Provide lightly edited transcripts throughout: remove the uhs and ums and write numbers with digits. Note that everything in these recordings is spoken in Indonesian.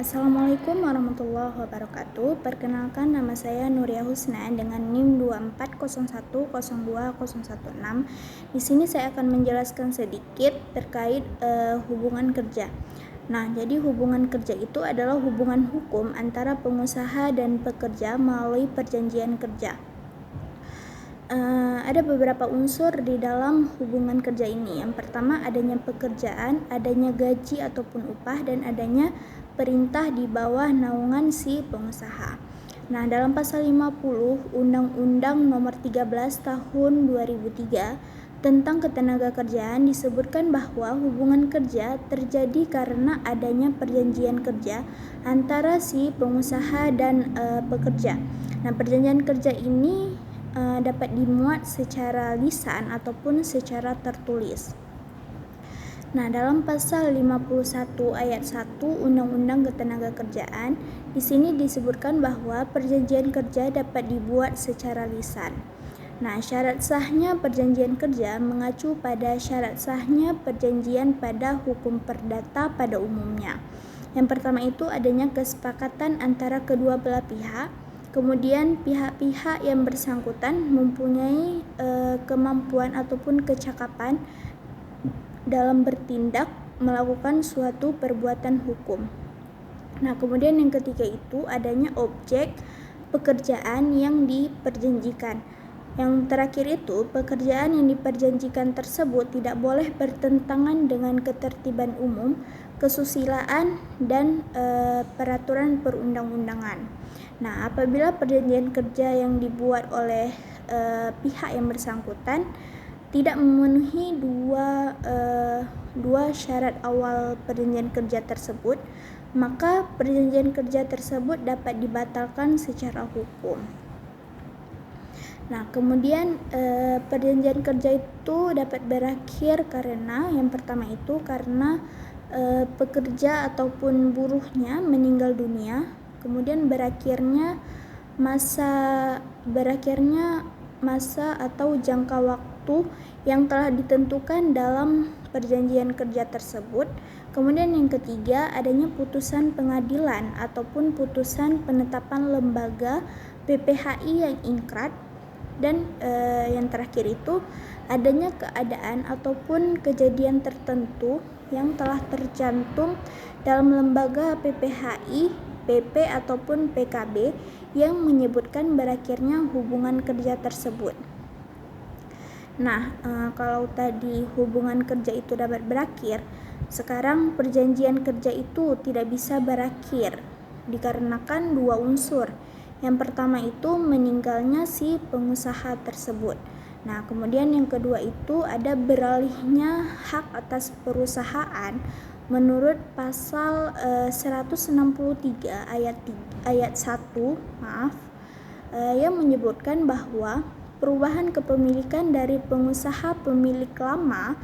Assalamualaikum warahmatullahi wabarakatuh. Perkenalkan, nama saya Nuria Husna dengan NIM 240102016. Di sini saya akan menjelaskan sedikit terkait hubungan kerja. Nah, jadi hubungan kerja itu adalah hubungan hukum antara pengusaha dan pekerja melalui perjanjian kerja. Ada beberapa unsur di dalam hubungan kerja ini. Yang pertama, adanya pekerjaan, adanya gaji ataupun upah, dan adanya perintah di bawah naungan si pengusaha. Nah, dalam pasal 50 Undang-Undang Nomor 13 Tahun 2003 tentang Ketenagakerjaan disebutkan bahwa hubungan kerja terjadi karena adanya perjanjian kerja antara si pengusaha dan pekerja. Nah, perjanjian kerja ini dapat dimuat secara lisan ataupun secara tertulis. Nah, dalam pasal 51 ayat 1 Undang-Undang Ketenagakerjaan, di sini disebutkan bahwa perjanjian kerja dapat dibuat secara lisan. Nah, syarat sahnya perjanjian kerja mengacu pada syarat sahnya perjanjian pada hukum perdata pada umumnya. Yang pertama itu adanya kesepakatan antara kedua belah pihak. Kemudian pihak-pihak yang bersangkutan mempunyai kemampuan ataupun kecakapan dalam bertindak melakukan suatu perbuatan hukum. Nah, kemudian yang ketiga itu adanya objek pekerjaan yang diperjanjikan. Yang terakhir itu, pekerjaan yang diperjanjikan tersebut tidak boleh bertentangan dengan ketertiban umum, kesusilaan, dan peraturan perundang-undangan. Nah, apabila perjanjian kerja yang dibuat oleh pihak yang bersangkutan tidak memenuhi dua syarat awal perjanjian kerja tersebut, maka perjanjian kerja tersebut dapat dibatalkan secara hukum. Nah, kemudian perjanjian kerja itu dapat berakhir karena yang pertama itu karena pekerja ataupun buruhnya meninggal dunia, kemudian berakhirnya masa atau jangka waktu yang telah ditentukan dalam perjanjian kerja tersebut. Kemudian yang ketiga, adanya putusan pengadilan ataupun putusan penetapan lembaga PPHI yang ingkrah. Dan yang terakhir itu adanya keadaan ataupun kejadian tertentu yang telah tercantum dalam lembaga PPHI, PP ataupun PKB yang menyebutkan berakhirnya hubungan kerja tersebut. Nah, kalau tadi hubungan kerja itu dapat berakhir, sekarang perjanjian kerja itu tidak bisa berakhir dikarenakan dua unsur. Yang pertama itu meninggalnya si pengusaha tersebut. Nah, kemudian yang kedua itu ada beralihnya hak atas perusahaan menurut pasal 163 ayat 1 yang menyebutkan bahwa perubahan kepemilikan dari pengusaha pemilik lama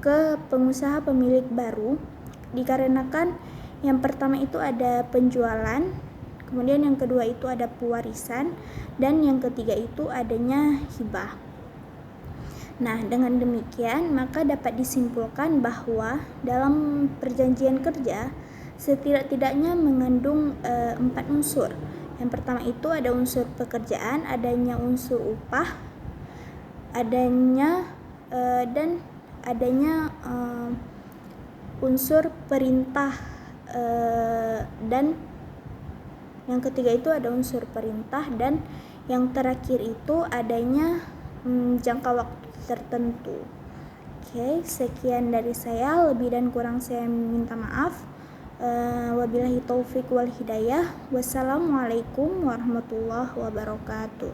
ke pengusaha pemilik baru dikarenakan yang pertama itu ada penjualan, kemudian yang kedua itu ada pewarisan, dan yang ketiga itu adanya hibah. Nah, dengan demikian maka dapat disimpulkan bahwa dalam perjanjian kerja setidak-tidaknya mengandung 4 unsur. Yang pertama itu ada unsur pekerjaan, adanya unsur upah, adanya unsur perintah, dan yang ketiga itu ada unsur perintah, dan yang terakhir itu adanya jangka waktu tertentu. Oke, sekian dari saya. Lebih dan kurang saya minta maaf. Wabillahi taufik wal hidayah. Wassalamualaikum warahmatullahi wabarakatuh.